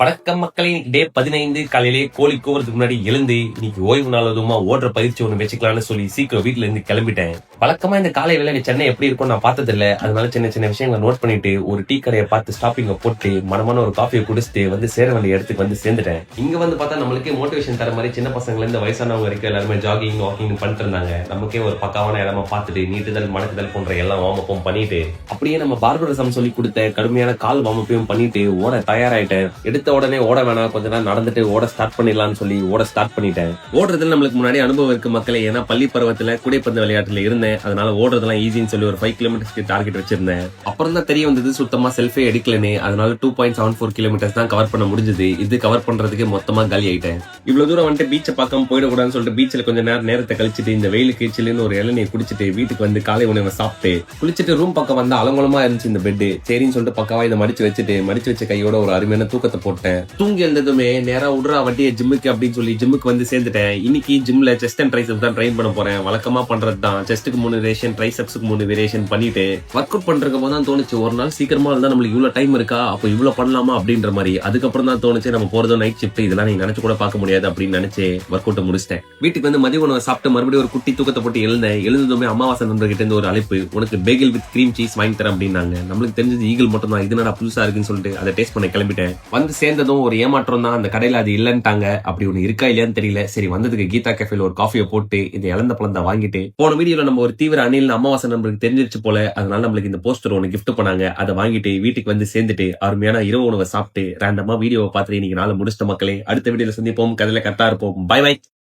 வணக்கம் மக்களே. இன்னைக்கு டே 15 காலையிலேயே கோழி கூவுறதுக்கு முன்னாடி எழுந்து இன்னைக்கு ஓய்வு நாள் அதுவுமா ஓடுற பயிற்சி ஒண்ணு வச்சுக்கலாம்னு சொல்லி சீக்கிரம் வீட்டுல இருந்து கிளம்பிட்டேன். வழக்கமா இந்த காலை வேலை சென்னை எப்படி இருக்கும் நான் பார்த்தது இல்ல. அதனால சின்ன சின்ன விஷயங்களை நோட் பண்ணிட்டு ஒரு டீ கடையை பார்த்து ஸ்டாப்பிங்க போட்டு மனமான ஒரு காஃபியை குடிச்சிட்டு வந்து சேர வேண்டிய இடத்துக்கு வந்து சேர்ந்துட்டேன். இங்க வந்து பார்த்தா நம்மளுக்கே மோட்டிவேஷன் தர மாதிரி சின்ன பசங்கள்ல இருந்து வயசானவங்க வரைக்கும் எல்லாருமே ஜாகிங் வாக்கிங் பண்ணிட்டு இருந்தாங்க. நமக்கே ஒரு பக்காவான இடமா பார்த்துட்டு நீட்டுதல் மடக்குதல் போன்ற எல்லாம் வார்மப்பும் பண்ணிட்டு அப்படியே நம்ம பார்பரசம் சொல்லி கொடுத்த கடுமையான கால் வார்மப்பையும் பண்ணிட்டு ஓட தயாராயிட்டேன். எடுத்த உடனே ஓட வேணாம், கொஞ்ச நேரம் நடந்துட்டு ஓட ஸ்டார்ட் பண்ணிடலாம்னு சொல்லி ஓட ஸ்டார்ட் பண்ணிட்டேன். ஓடுறதுல நம்மளுக்கு முன்னாடி அனுபவம் இருக்கு மக்களே. ஏன்னா பள்ளி பருவத்துல கூடைப்பந்து விளையாட்டுல இருந்தேன். அதனால ஓடுறதெல்லாம் ஈஸின்னு சொல்லி ஒரு 5 கிலோமீட்டர்ஸ்க்கு டார்கெட் வச்சிருந்தேன். அப்புறம் தான் தெரிய வந்தது சுத்தமா செல்ஃபே எடுக்கலன்னு. அதனால 2.74 கிலோமீட்டர்ஸ் தான் கவர் பண்ண முடிஞ்சது. இது கவர் பண்றதுக்கு மொத்தமா காலி ஆயிட்டேன். இவ்வளவு தூரம் வந்துட்டு பீச்சை பார்க்காம போயிடக்கூடாதுன்னு சொல்லிட்டு பீச்சில் கொஞ்ச நேரத்தை கழிச்சிட்டு இந்த வெயிலுக்கு சில்லுன்னு ஒரு இளநியை குடிச்சிட்டு வீட்டுக்கு வந்து காலை உணவை சாப்பிட்டு குளிச்சிட்டு ரூம் பக்கம் வந்து அலங்கோலமா இருந்துச்சு இந்த பெட். சரின்னு சொல்லிட்டு பக்கவா இதை மடிச்சு வச்ச கையோட ஒரு அருமையான தூக்கத்தை போட்டேன். தூங்கி எழுந்ததுமே நேரா விடுறா வண்டியை ஜிம்முக்கு அப்படின்னு சொல்லி ஜிம்முக்கு வந்து சேர்ந்துட்டேன். இன்னைக்கு ஜிம்ல செஸ்ட் அண்ட் ட்ரைசெப்ஸ் தான் ட்ரைன் பண்ண போறேன். வழக்கமா பண்றது தான். செஸ்ட்டுக்கு 3 வேரியேஷன், ட்ரைசெப்ஸ்க்கு 3 வேரியேஷன் பண்ணிட்டு ஒர்க் அவுட் பண்றதுக்கு போது தான் தோணுச்சு ஒரு நாள் சீக்கிரமா இருந்தா நம்மளுக்கு இவ்வளவு டைம் இருக்கா, அப்போ இவ்வளவு பண்ணலாமா அப்படின்ற மாதிரி. அதுக்கப்புறம் தான் தோணுச்சு நம்ம போறதோ நைட் ஷிஃப்ட், இதெல்லாம் நீ நினைச்சு கூட பார்க்க முடியாது அப்படின்னு நினைச்சு ஒர்க் அவுட் முடிச்சிட்டேன். வீட்டுக்கு வந்து மதிய உணவை சாப்பிட்டு மறுபடியும் ஒரு குட்டி தூக்கத்தை போட்டு எழுந்ததுமே அமாவாசை நண்பர்கிட்ட இருந்து ஒரு அழைப்பு, உனக்கு பேகில் வித் கிரீம் சீஸ் வாங்கி தரேன் அப்படின்னாங்க. நம்மளுக்கு தெரிஞ்சது ஈகிள் மட்டும் தான். இது நான் புதுசா இருக்குன்னு சொல்லிட்டு அதை டேஸ்ட் பண்ண கிளம்பிட்டேன். வந்து சேர்ந்ததும் ஒரு ஏமாற்றம் தான். அந்த கடையில அது இல்லன்ட்டாங்க. அப்படி ஒண்ணு இருக்கா இல்லையான்னு தெரியல. சரி வந்ததுக்கு கீதா கேஃபேல ஒரு காஃபியை போட்டு இந்த இழந்த பழம் வாங்கிட்டு போன வீடியோல நம்ம ஒரு தீவிர அணில் அமாவாசை நண்பருக்கு தெரிஞ்சிருச்சு போல. அதனால நம்மளுக்கு இந்த போஸ்டர் ஒன்னு கிஃப்ட் பண்ணாங்க. அதை வாங்கிட்டு வீட்டுக்கு வந்து சேர்ந்துட்டு அருமையான இரவு உணவை சாப்பிட்டு ரேண்டமா வீடியோவை பார்த்துட்டு இன்னைக்கு நாளை முடிச்சிட்ட மக்களே. அடுத்த வீடியோல சந்திப்போம். கதையில கரெக்டா இருப்போம். Bye by.